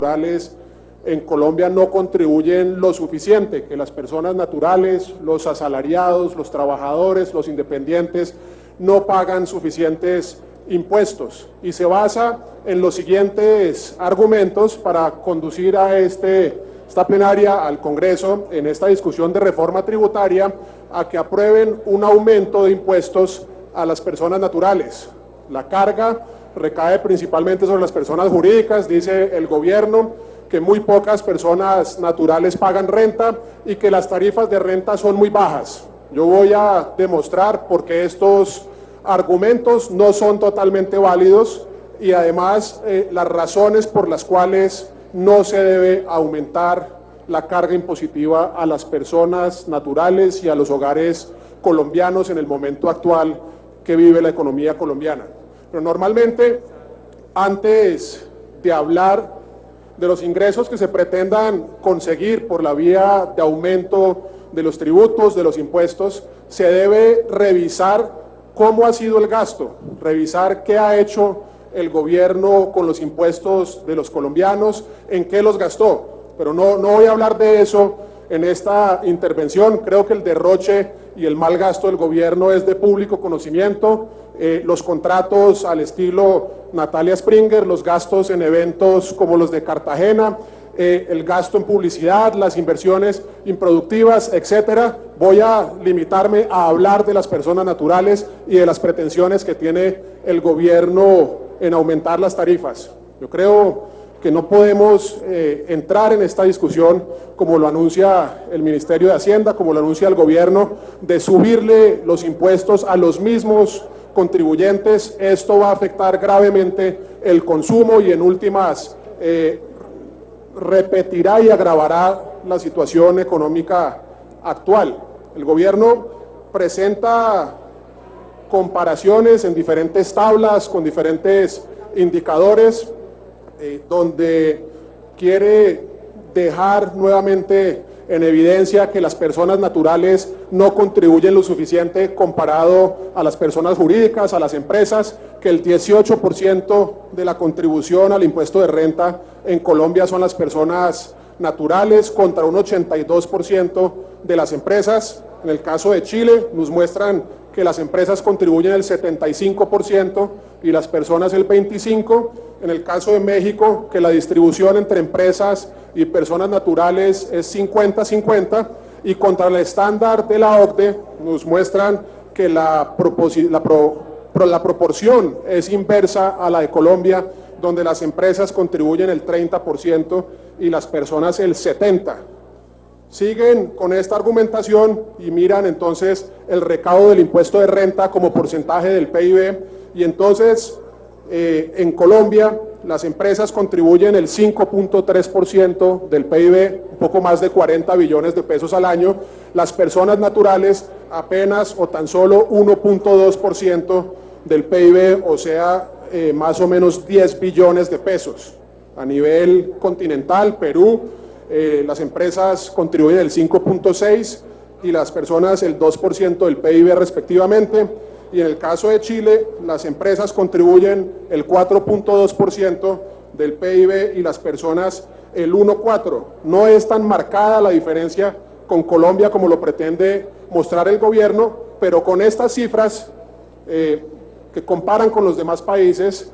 naturales en Colombia no contribuyen lo suficiente, que las personas naturales, los asalariados, los trabajadores, los independientes no pagan suficientes impuestos, y se basa en los siguientes argumentos para conducir a esta plenaria al Congreso en esta discusión de reforma tributaria a que aprueben un aumento de impuestos a las personas naturales. La carga recae principalmente sobre las personas jurídicas, dice el gobierno, que muy pocas personas naturales pagan renta y que las tarifas de renta son muy bajas. Yo voy a demostrar por qué estos argumentos no son totalmente válidos y además las razones por las cuales no se debe aumentar la carga impositiva a las personas naturales y a los hogares colombianos en el momento actual que vive la economía colombiana. Pero normalmente, antes de hablar de los ingresos que se pretendan conseguir por la vía de aumento de los tributos, de los impuestos, se debe revisar cómo ha sido el gasto, revisar qué ha hecho el gobierno con los impuestos de los colombianos, en qué los gastó. Pero no voy a hablar de eso en esta intervención. Creo que el derroche y el mal gasto del gobierno es de público conocimiento. Los contratos al estilo Natalia Springer, los gastos en eventos como los de Cartagena, el gasto en publicidad, las inversiones improductivas, etcétera. Voy a limitarme a hablar de las personas naturales y de las pretensiones que tiene el gobierno en aumentar las tarifas. Yo creo que no podemos entrar en esta discusión, como lo anuncia el Ministerio de Hacienda, como lo anuncia el gobierno, de subirle los impuestos a los mismos contribuyentes. Esto va a afectar gravemente el consumo y en últimas repetirá y agravará la situación económica actual. El gobierno presenta comparaciones en diferentes tablas, con diferentes indicadores, donde quiere dejar nuevamente en evidencia que las personas naturales no contribuyen lo suficiente comparado a las personas jurídicas, a las empresas, que el 18% de la contribución al impuesto de renta en Colombia son las personas naturales contra un 82% de las empresas. En el caso de Chile nos muestran que las empresas contribuyen el 75% y las personas el 25%. En el caso de México, que la distribución entre empresas y personas naturales es 50-50, y contra el estándar de la OCDE nos muestran que la proporción es inversa a la de Colombia, donde las empresas contribuyen el 30% y las personas el 70%. Siguen con esta argumentación y miran entonces el recaudo del impuesto de renta como porcentaje del PIB, y entonces en Colombia las empresas contribuyen el 5.3% del PIB, un poco más de 40 billones de pesos al año. Las personas naturales apenas o tan solo 1.2% del PIB, o sea, más o menos 10 billones de pesos. A nivel continental, Perú, las empresas contribuyen el 5.6% y las personas el 2% del PIB respectivamente. Y en el caso de Chile, las empresas contribuyen el 4.2% del PIB y las personas el 1.4%. No es tan marcada la diferencia con Colombia como lo pretende mostrar el gobierno, pero con estas cifras que comparan con los demás países,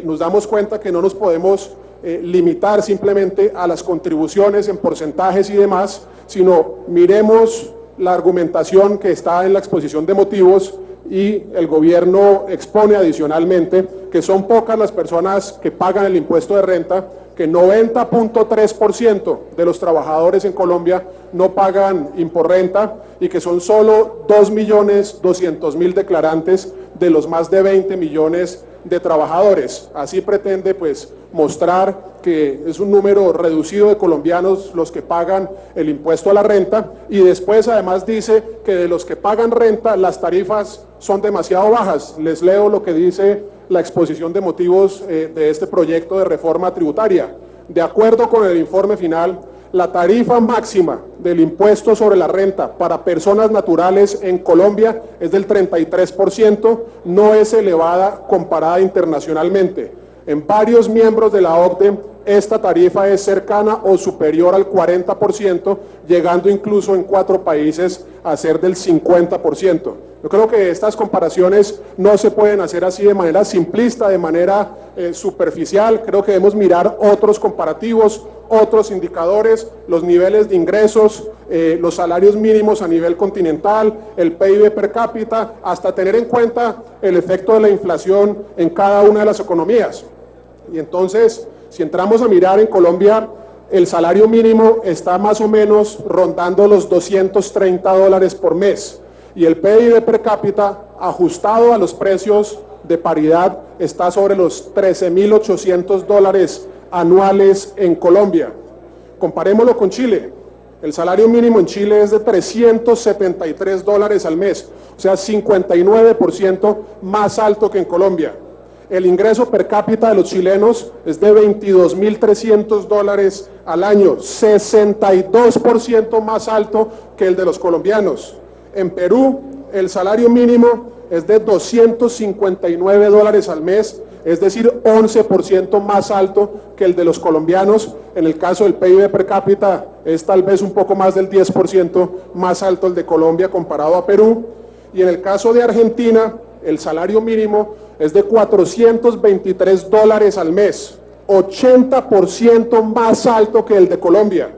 nos damos cuenta que no nos podemos limitar simplemente a las contribuciones en porcentajes y demás, sino miremos la argumentación que está en la exposición de motivos, y el gobierno expone adicionalmente que son pocas las personas que pagan el impuesto de renta, que 90.3% de los trabajadores en Colombia no pagan imporrenta y que son solo 2.200.000 declarantes de los más de 20 millones de trabajadores. Así pretende pues mostrar que es un número reducido de colombianos los que pagan el impuesto a la renta, y después además dice que de los que pagan renta las tarifas son demasiado bajas. Les leo lo que dice la exposición de motivos de este proyecto de reforma tributaria. De acuerdo con el informe final, la tarifa máxima del impuesto sobre la renta para personas naturales en Colombia es del 33%, no es elevada comparada internacionalmente. En varios miembros de la OCDE esta tarifa es cercana o superior al 40%, llegando incluso en 4 países a ser del 50%. Yo creo que estas comparaciones no se pueden hacer así de manera simplista, de manera superficial. Creo que debemos mirar otros comparativos, otros indicadores, los niveles de ingresos, los salarios mínimos a nivel continental, el PIB per cápita, hasta tener en cuenta el efecto de la inflación en cada una de las economías. Y entonces, si entramos a mirar en Colombia, el salario mínimo está más o menos rondando los $230 por mes. Y el PIB per cápita, ajustado a los precios de paridad, está sobre los $13.800 anuales en Colombia. Comparémoslo con Chile. El salario mínimo en Chile es de $373 al mes, o sea, 59% más alto que en Colombia. El ingreso per cápita de los chilenos es de $22.300 al año, 62% más alto que el de los colombianos. En Perú, el salario mínimo es de $259 al mes, es decir, 11% más alto que el de los colombianos. En el caso del PIB per cápita es tal vez un poco más del 10% más alto el de Colombia comparado a Perú. Y en el caso de Argentina, el salario mínimo es de $423 al mes, 80% más alto que el de Colombia.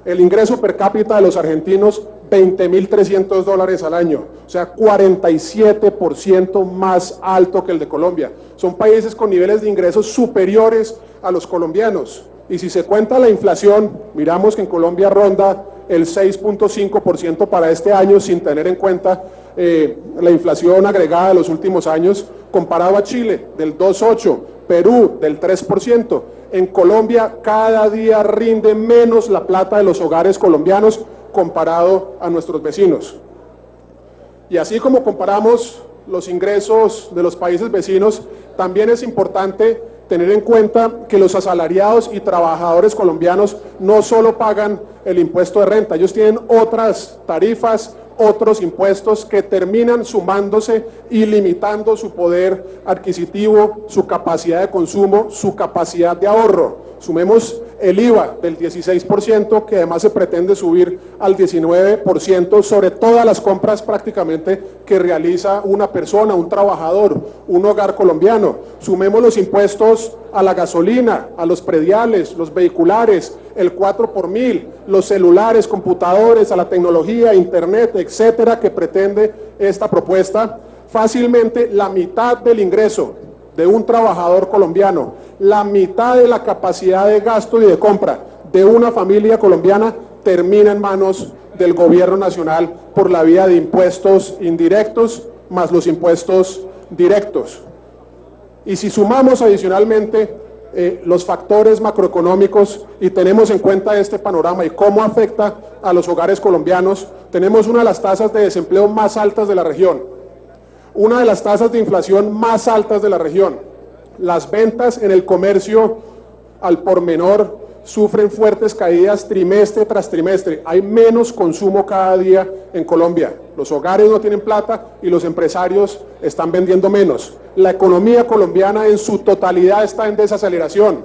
El ingreso per cápita de los argentinos, $20.300 al año, o sea, 47% más alto que el de Colombia. Son países con niveles de ingresos superiores a los colombianos. Y si se cuenta la inflación, miramos que en Colombia ronda el 6.5% para este año, sin tener en cuenta la inflación agregada de los últimos años, comparado a Chile, del 2.8%, Perú, del 3%. En Colombia cada día rinde menos la plata de los hogares colombianos comparado a nuestros vecinos. Y así como comparamos los ingresos de los países vecinos, también es importante tener en cuenta que los asalariados y trabajadores colombianos no solo pagan el impuesto de renta, ellos tienen otras tarifas, otros impuestos que terminan sumándose y limitando su poder adquisitivo, su capacidad de consumo, su capacidad de ahorro. Sumemos el IVA del 16%, que además se pretende subir al 19% sobre todas las compras prácticamente que realiza una persona, un trabajador, un hogar colombiano. Sumemos los impuestos a la gasolina, a los prediales, los vehiculares, el 4 por mil, los celulares, computadores, a la tecnología, internet, etcétera, que pretende esta propuesta. Fácilmente la mitad del ingreso de un trabajador colombiano, la mitad de la capacidad de gasto y de compra de una familia colombiana termina en manos del gobierno nacional por la vía de impuestos indirectos más los impuestos directos. Y si sumamos adicionalmente los factores macroeconómicos y tenemos en cuenta este panorama y cómo afecta a los hogares colombianos, tenemos una de las tasas de desempleo más altas de la región, una de las tasas de inflación más altas de la región. Las ventas en el comercio al por menor sufren fuertes caídas trimestre tras trimestre. Hay menos consumo cada día en Colombia. Los hogares no tienen plata y los empresarios están vendiendo menos. La economía colombiana en su totalidad está en desaceleración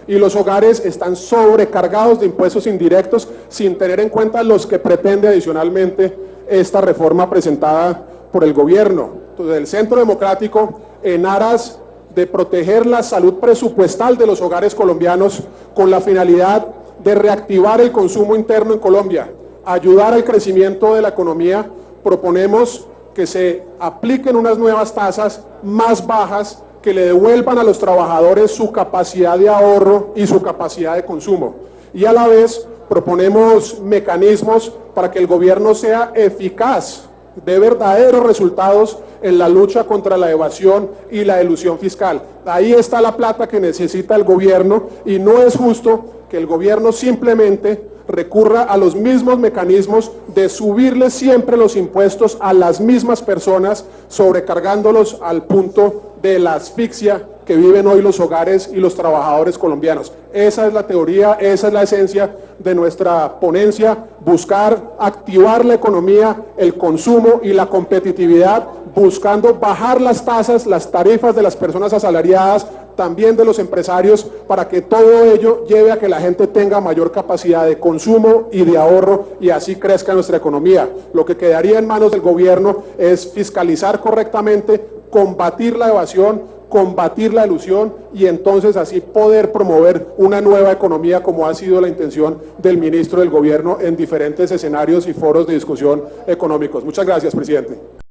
y los hogares están sobrecargados de impuestos indirectos sin tener en cuenta los que pretende adicionalmente esta reforma presentada por el gobierno. Entonces, el Centro Democrático, en aras de proteger la salud presupuestal de los hogares colombianos con la finalidad de reactivar el consumo interno en Colombia, ayudar al crecimiento de la economía, proponemos que se apliquen unas nuevas tasas más bajas que le devuelvan a los trabajadores su capacidad de ahorro y su capacidad de consumo. Y a la vez proponemos mecanismos para que el gobierno sea eficaz, de verdaderos resultados en la lucha contra la evasión y la elusión fiscal. Ahí está la plata que necesita el gobierno y no es justo que el gobierno simplemente recurra a los mismos mecanismos de subirle siempre los impuestos a las mismas personas, sobrecargándolos al punto de la asfixia que viven hoy los hogares y los trabajadores colombianos. Esa es la teoría, esa es la esencia de nuestra ponencia, buscar activar la economía, el consumo y la competitividad, buscando bajar las tasas, las tarifas de las personas asalariadas, también de los empresarios, para que todo ello lleve a que la gente tenga mayor capacidad de consumo y de ahorro y así crezca nuestra economía. Lo que quedaría en manos del gobierno es fiscalizar correctamente, combatir la evasión, combatir la elusión y entonces así poder promover una nueva economía, como ha sido la intención del ministro del gobierno en diferentes escenarios y foros de discusión económicos. Muchas gracias, presidente.